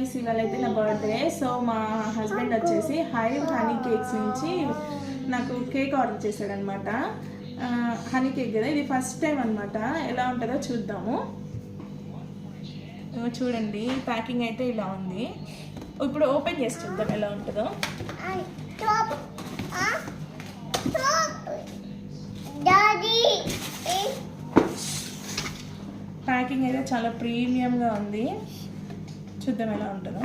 Guys, ఇవాళ అయితే నా బర్త్డే. సో మా హస్బెండ్ వచ్చేసి హైవ్ హనీ కేక్స్ నుంచి నాకు కేక్ ఆర్డర్ చేశాడనమాట. హనీ కేక్ కదా, ఇది ఫస్ట్ టైం అనమాట. ఎలా ఉంటుందో చూద్దాము. చూడండి, ప్యాకింగ్ అయితే ఇలా ఉంది. ఇప్పుడు ఓపెన్ చేసి చూద్దాం ఎలా ఉంటుందో. ప్యాకింగ్ అయితే చాలా ప్రీమియంగా ఉంది. చూద్దాం ఎలా ఉంటుందో.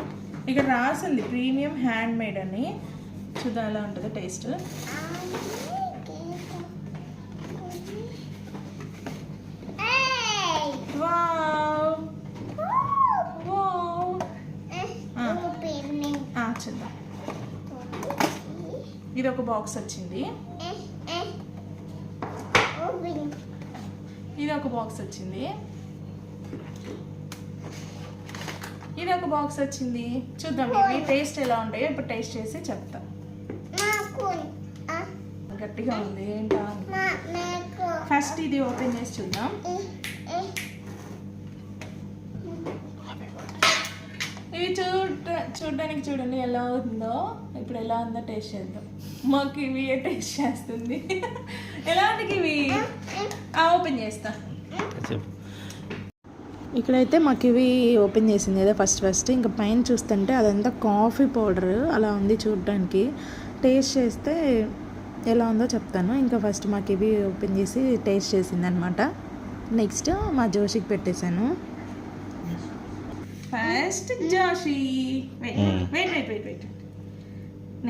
ఇక్కడ రాసింది ప్రీమియం హ్యాండ్ మేడ్ అని. చూద్దాం ఎలా ఉంటుందో టేస్ట్. చూద్దాం. ఇది ఒక బాక్స్ వచ్చింది. ఇది ఒక బాక్స్ వచ్చింది. ఇది ఒక బాక్స్ వచ్చింది. చూద్దాం ఇవి టేస్ట్ ఎలా ఉంటాయో ఇప్పుడు టేస్ట్ చేసి చెప్తా. గట్టిగా ఉంది ఏంటా. ఫస్ట్ ఇది ఓపెన్ చేసి చూద్దాం. ఇవి చూడడానికి చూడండి ఎలా ఉందో. ఇప్పుడు ఎలా ఉందో టేస్ట్ చేద్దాం. మాకు ఇవి టేస్ట్ చేస్తుంది. ఎలా ఉంది ఇవి? ఓపెన్ చేస్తా. ఇక్కడైతే మాకు ఇవి ఓపెన్ చేసింది కదా ఫస్ట్. ఇంకా పైన చూస్తుంటే అదంతా కాఫీ పౌడర్ అలా ఉంది చూడడానికి. టేస్ట్ చేస్తే ఎలా ఉందో చెప్తాను. ఇంకా ఫస్ట్ మాకు ఇవి ఓపెన్ చేసి టేస్ట్ చేసింది అనమాట. నెక్స్ట్ మా జోషికి పెట్టేశాను. First Joshi, wait.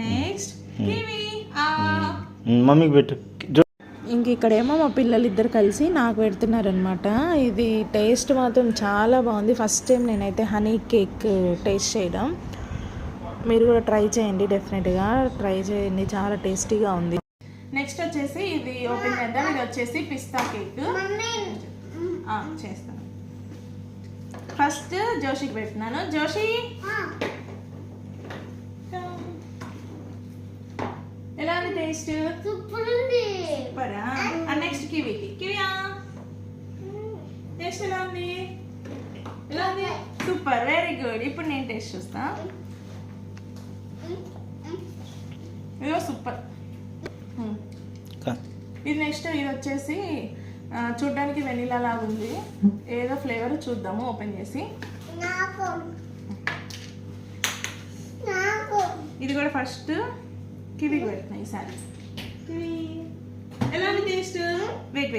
Next kiwi. మమ్మీకి పెట్టు. ఇంక ఇక్కడేమో మా పిల్లలు ఇద్దరు కలిసి నాకు పెడుతున్నారనమాట. ఇది టేస్ట్ మాత్రం చాలా బాగుంది. ఫస్ట్ టైం నేనైతే హనీ కేక్ టేస్ట్ చేయడం. మీరు కూడా ట్రై చేయండి, డెఫినెట్గా ట్రై చేయండి, చాలా టేస్టీగా ఉంది. నెక్స్ట్ వచ్చేసి ఇది ఓపెన్ చేద్దాం. ఇది వచ్చేసి పిస్తా కేక్ చేస్తాను. ఫస్ట్ జోషికి పెట్టినాను. జోషి ఎలా ఉంది టేస్ట్? సూపరా. నెక్స్ట్ కివికి. కివియా టేస్ట్ ఎలా ఉంది? Super, very good. ఇప్పుడు నేను టేస్ట్ చూస్తా. ఇదో సూపర్. ఇది నెక్స్ట్ ఇది వచ్చేసి చూడ్డానికి వెనిలా లాగా ఉంది. ఏదో ఫ్లేవర్ చూద్దాము ఓపెన్ చేసి. ఇది కూడా ఫస్ట్ కివికి పెట్టినా ఈసారి. కివి ఎలా ఉంది టేస్ట్? వెయిట్